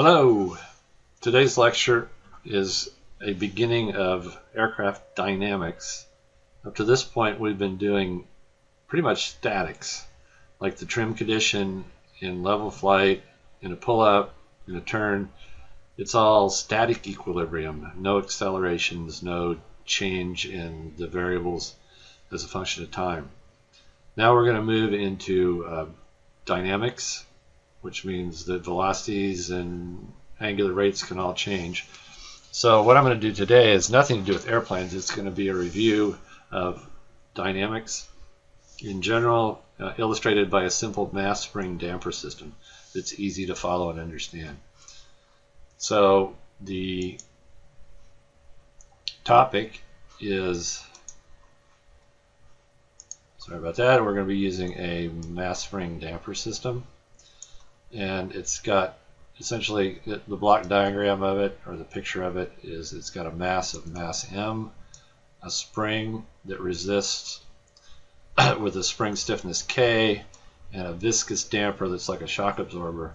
Hello! Today's lecture is a beginning of aircraft dynamics. Up to this point we've been doing pretty much statics, like the trim condition in level flight, in a pull-up, in a turn. It's all static equilibrium, no accelerations, no change in the variables as a function of time. Now we're going to move into dynamics, which means that velocities and angular rates can all change. So what I'm going to do today is nothing to do with airplanes. It's going to be a review of dynamics in general, illustrated by a simple mass spring damper system that's easy to follow and understand. So the topic is, sorry about that, we're going to be using a mass spring damper system. And it's got essentially the block diagram of it, or the picture of it, is it's got a mass of mass M, a spring that resists with a spring stiffness K, and a viscous damper that's like a shock absorber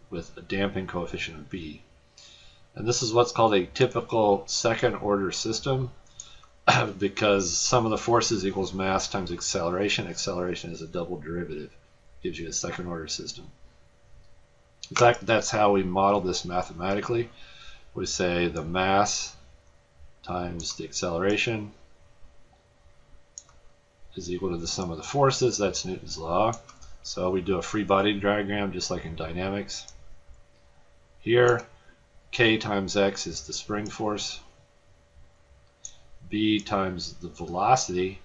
with a damping coefficient of B. And this is what's called a typical second order system because sum of the forces equals mass times acceleration. Acceleration is a double derivative, gives you a second order system. In fact, that's how we model this mathematically. We say the mass times the acceleration is equal to the sum of the forces. That's Newton's law. So we do a free body diagram just like in dynamics. Here, K times X is the spring force. B times the velocity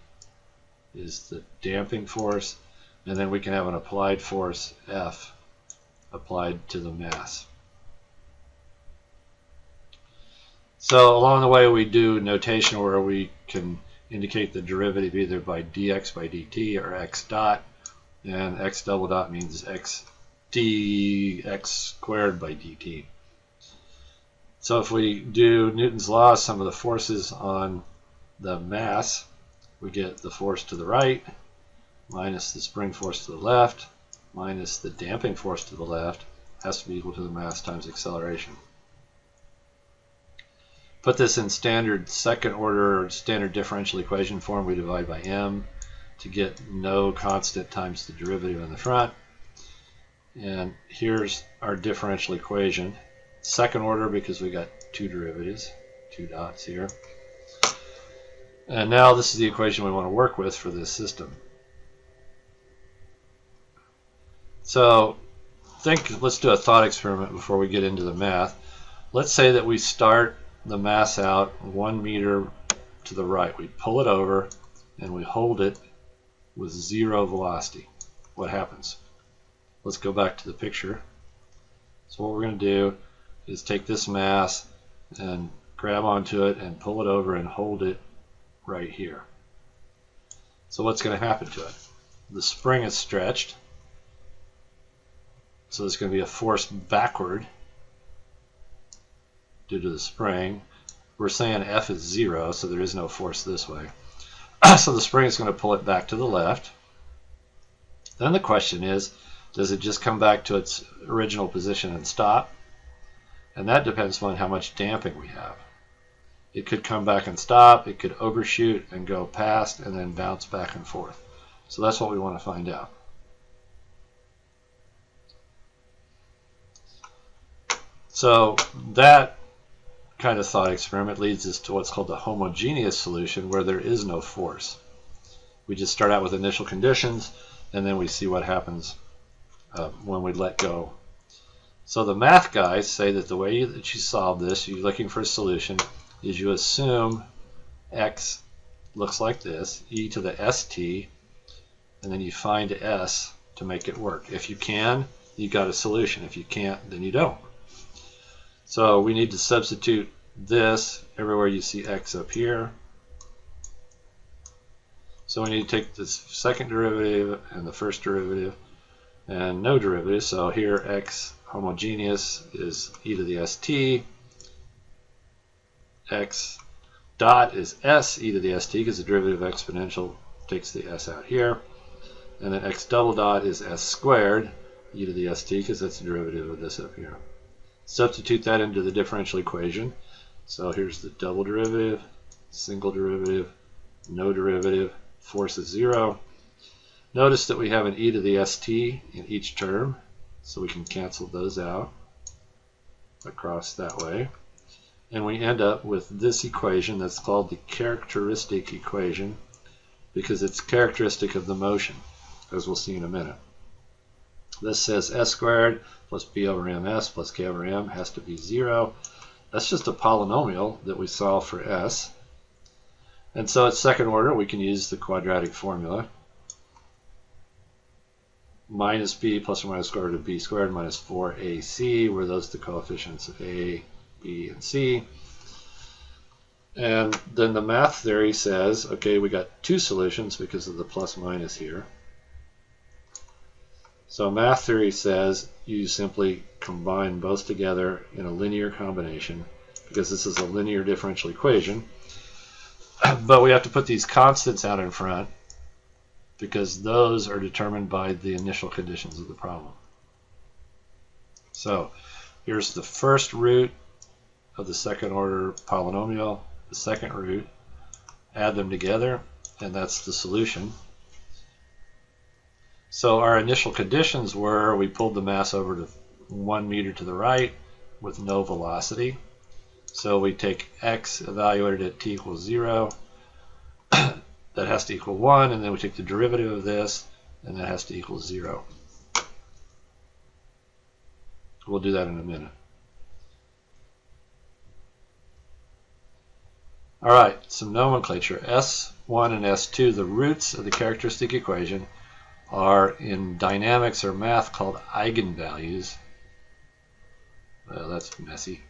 is the damping force. And then we can have an applied force, F, applied to the mass. So along the way we do notation where we can indicate the derivative either by dx by dt or x dot, and x double dot means x dx squared by dt. So if we do Newton's law, sum of the forces on the mass, we get the force to the right minus the spring force to the left minus the damping force to the left has to be equal to the mass times acceleration. Put this in standard second order or standard differential equation form. We divide by m to get no constant times the derivative in the front. And here's our differential equation. Second order because we got two derivatives, two dots here. And now this is the equation we want to work with for this system. So let's do a thought experiment before we get into the math. Let's say that we start the mass out 1 meter to the right. We pull it over and we hold it with zero velocity. What happens? Let's go back to the picture. So what we're going to do is take this mass and grab onto it and pull it over and hold it right here. So what's going to happen to it? The spring is stretched. So there's going to be a force backward due to the spring. We're saying F is 0, so there is no force this way. So the spring is going to pull it back to the left. Then the question is, does it just come back to its original position and stop? And that depends on how much damping we have. It could come back and stop, it could overshoot and go past and then bounce back and forth. So that's what we want to find out. So that kind of thought experiment leads us to what's called the homogeneous solution, where there is no force. We just start out with initial conditions and then we see what happens when we let go. So the math guys say that the way that you solve this, you're looking for a solution, is you assume x looks like this, e to the st, and then you find s to make it work. If you can, you got a solution. If you can't, then you don't. So we need to substitute this everywhere you see x up here. So we need to take this second derivative and the first derivative and no derivative. So here x homogeneous is e to the st. X dot is s e to the st because the derivative exponential takes the s out here. And then x double dot is s squared e to the st because that's the derivative of this up here. Substitute that into the differential equation. So here's the double derivative, single derivative, no derivative, force is 0. Notice that we have an e to the st in each term, so we can cancel those out across that way. And we end up with this equation that's called the characteristic equation because it's characteristic of the motion, as we'll see in a minute. This says s squared plus b over ms plus k over m has to be 0. That's just a polynomial that we solve for s. And so at second order, we can use the quadratic formula. Minus b plus or minus square root of b squared minus 4ac, where those are the coefficients of a, b, and c. And then the math theory says, okay, we got two solutions because of the plus minus here. So math theory says you simply combine both together in a linear combination because this is a linear differential equation. But we have to put these constants out in front because those are determined by the initial conditions of the problem. So here's the first root of the second order polynomial, the second root, add them together, and that's the solution. So our initial conditions were we pulled the mass over to 1 meter to the right with no velocity. So we take x evaluated at t equals 0. That has to equal 1, and then we take the derivative of this, and that has to equal 0. We'll do that in a minute. All right, some nomenclature. S1 and S2, the roots of the characteristic equation, are in dynamics or math called eigenvalues. Well, that's messy.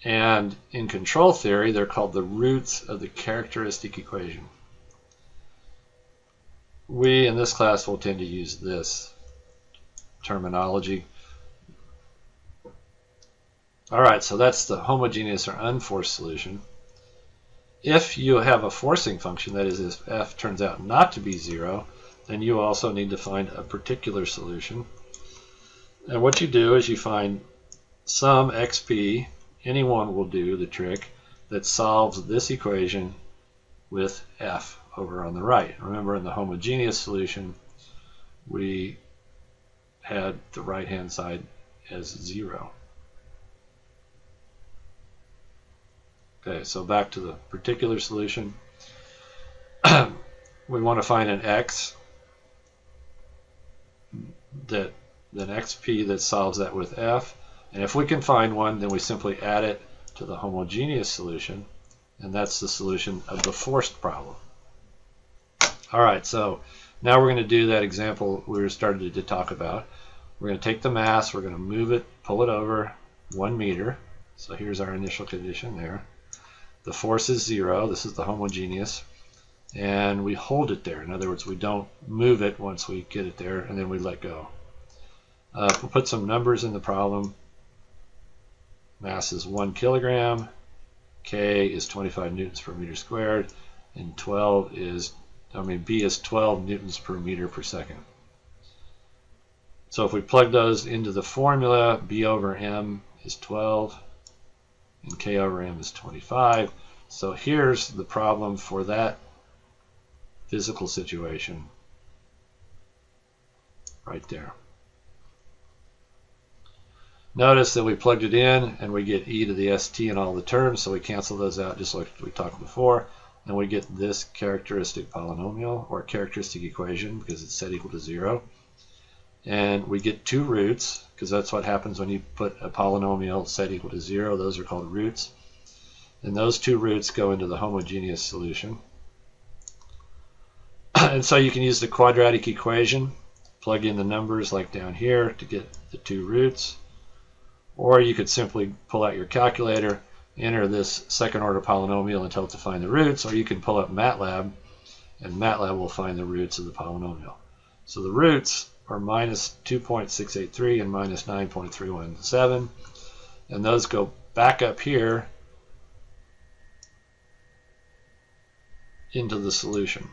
And in control theory, they're called the roots of the characteristic equation. We, in this class, will tend to use this terminology. All right, so that's the homogeneous or unforced solution. If you have a forcing function, that is, if f turns out not to be 0, then you also need to find a particular solution. And what you do is you find some xp, anyone will do the trick, that solves this equation with f over on the right. Remember, in the homogeneous solution, we had the right-hand side as 0. Okay, so back to the particular solution. We want to find an x, an xp that solves that with f. And if we can find one, then we simply add it to the homogeneous solution, and that's the solution of the forced problem. All right, so now we're going to do that example we started to talk about. We're going to take the mass, we're going to move it, pull it over 1 meter. So here's our initial condition there. The force is 0. This is the homogeneous. And we hold it there. In other words, we don't move it once we get it there, and then we let go. We'll put some numbers in the problem. Mass is 1 kilogram. K is 25 newtons per meter squared. And B is 12 newtons per meter per second. So if we plug those into the formula, B over M is 12. And K over M is 25. So here's the problem for that physical situation right there. Notice that we plugged it in and we get e to the st in all the terms, so we cancel those out just like we talked before, and we get this characteristic polynomial or characteristic equation because it's set equal to 0. And we get two roots, because that's what happens when you put a polynomial set equal to 0. Those are called roots. And those two roots go into the homogeneous solution. And so you can use the quadratic equation, plug in the numbers like down here to get the two roots. Or you could simply pull out your calculator, enter this second order polynomial and tell it to find the roots, or you can pull up MATLAB, and MATLAB will find the roots of the polynomial. So the roots are minus 2.683 and minus 9.317, and those go back up here into the solution.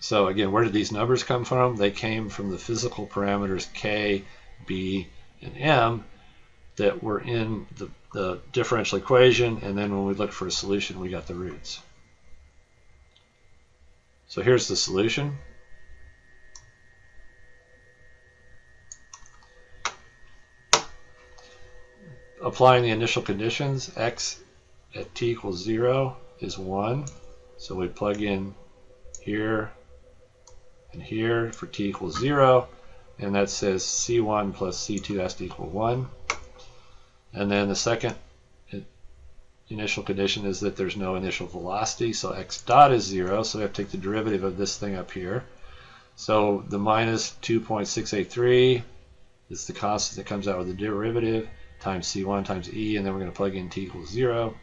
So again, where did these numbers come from? They came from the physical parameters k B, and M that were in the differential equation, and then when we looked for a solution, we got the roots. So here's the solution. Applying the initial conditions, x at t equals 0 is 1. So we plug in here and here for t equals 0, and that says c1 plus c2 has to equal 1. And then the second initial condition is that there's no initial velocity, so x dot is 0, so we have to take the derivative of this thing up here. So the minus 2.683 is the constant that comes out with the derivative, times c1 times e, and then we're going to plug in t equals 0.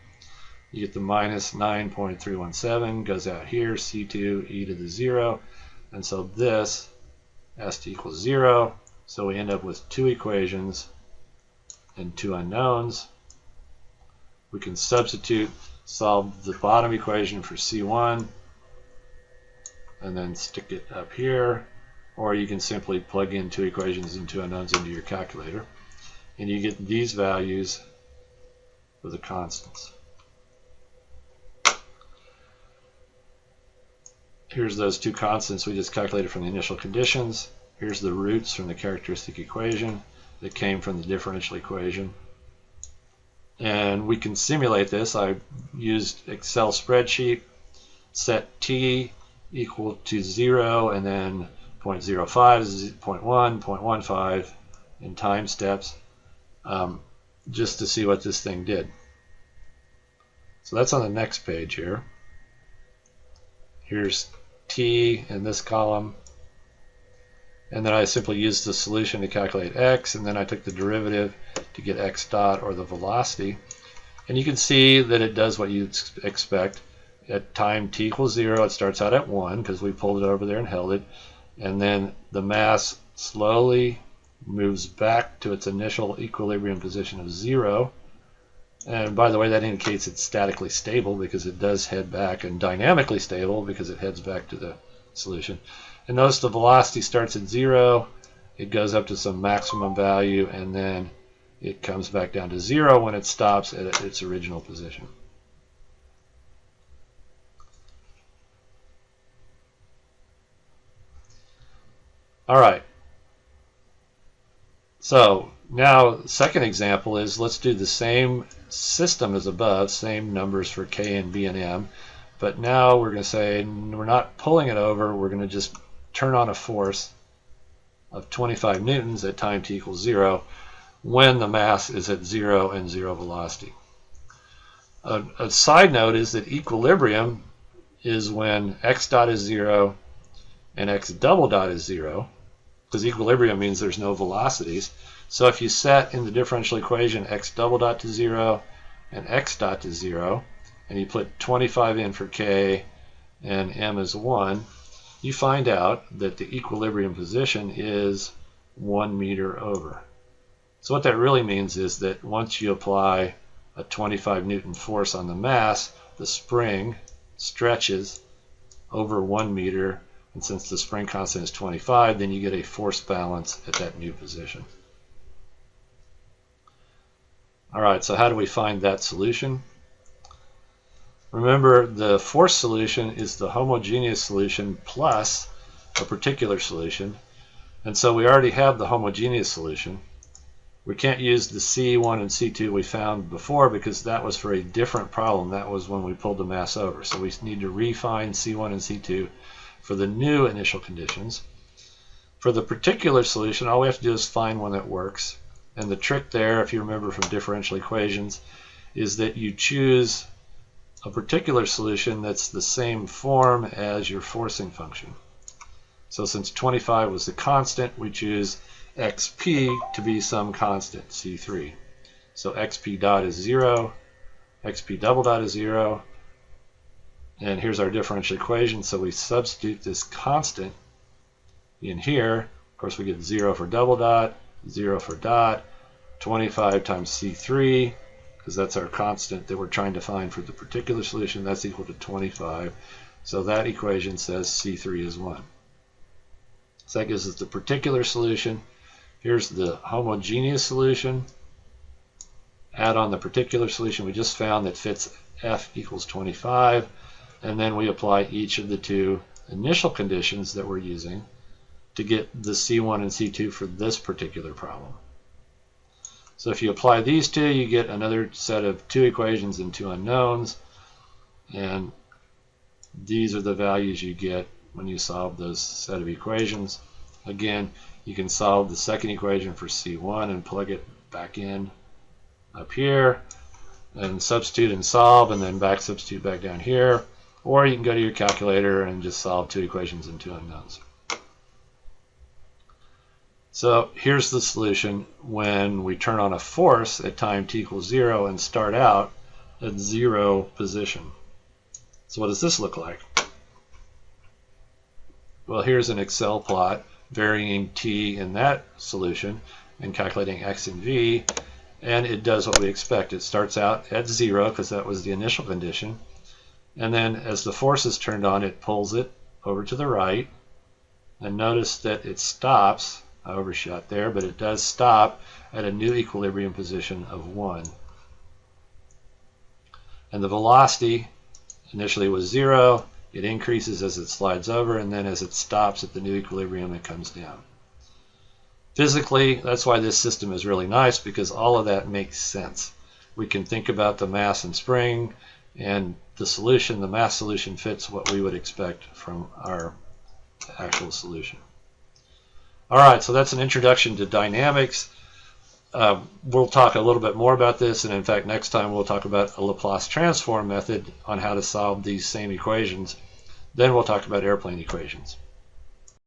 You get the minus 9.317, goes out here, c2 e to the 0, and so this has to equal 0, so we end up with two equations and two unknowns. We can substitute, solve the bottom equation for c1, and then stick it up here, or you can simply plug in two equations and two unknowns into your calculator, and you get these values for the constants. Here's those two constants we just calculated from the initial conditions. Here's the roots from the characteristic equation that came from the differential equation. And we can simulate this. I used Excel spreadsheet, set t equal to 0, and then 0.05, 0.1, 0.15 in time steps, just to see what this thing did. So that's on the next page here. Here's t in this column, and then I simply used the solution to calculate x, and then I took the derivative to get x dot, or the velocity, and you can see that it does what you'd expect. At time t equals 0, it starts out at 1 because we pulled it over there and held it, and then the mass slowly moves back to its initial equilibrium position of 0. And by the way, that indicates it's statically stable because it does head back, and dynamically stable because it heads back to the solution. And notice the velocity starts at 0, it goes up to some maximum value, and then it comes back down to 0 when it stops at its original position. All right. So now, second example is, let's do the same system as above, same numbers for K and B and M, but now we're going to say we're not pulling it over, we're going to just turn on a force of 25 newtons at time t equals 0 when the mass is at 0 and 0 velocity. A side note is that equilibrium is when x dot is 0 and x double dot is 0, because equilibrium means there's no velocities. So if you set in the differential equation x double dot to 0 and x dot to 0, and you put 25 in for k and m is 1, you find out that the equilibrium position is 1 meter over. So what that really means is that once you apply a 25 Newton force on the mass, the spring stretches over 1 meter, and since the spring constant is 25, then you get a force balance at that new position. All right, so how do we find that solution? Remember, the force solution is the homogeneous solution plus a particular solution, and so we already have the homogeneous solution. We can't use the C1 and C2 we found before because that was for a different problem. That was when we pulled the mass over. So we need to refine C1 and C2 for the new initial conditions. For the particular solution, all we have to do is find one that works. And the trick there, if you remember from differential equations, is that you choose a particular solution that's the same form as your forcing function. So since 25 was the constant, we choose xp to be some constant, C3. So xp dot is 0, xp double dot is 0, and here's our differential equation, so we substitute this constant in here. Of course, we get 0 for double dot, 0 for dot, 25 times C3, because that's our constant that we're trying to find for the particular solution, that's equal to 25. So that equation says C3 is 1. So that gives us the particular solution. Here's the homogeneous solution. Add on the particular solution we just found that fits F equals 25, and then we apply each of the two initial conditions that we're using to get the C1 and C2 for this particular problem. So if you apply these two, you get another set of two equations and two unknowns, and these are the values you get when you solve those set of equations. Again, you can solve the second equation for C1 and plug it back in up here and substitute and solve, and then back substitute back down here, or you can go to your calculator and just solve two equations and two unknowns. So here's the solution when we turn on a force at time t equals 0 and start out at 0 position. So what does this look like? Well, here's an Excel plot varying t in that solution and calculating x and v, and it does what we expect. It starts out at 0 because that was the initial condition, and then as the force is turned on, it pulls it over to the right, and notice that it stops. I overshot there, but it does stop at a new equilibrium position of 1. And the velocity initially was 0. It increases as it slides over, and then as it stops at the new equilibrium, it comes down. Physically, that's why this system is really nice, because all of that makes sense. We can think about the mass and spring, and the solution, the mass solution, fits what we would expect from our actual solution. All right, so that's an introduction to dynamics. We'll talk a little bit more about this, and in fact, next time we'll talk about a Laplace transform method on how to solve these same equations. Then we'll talk about airplane equations.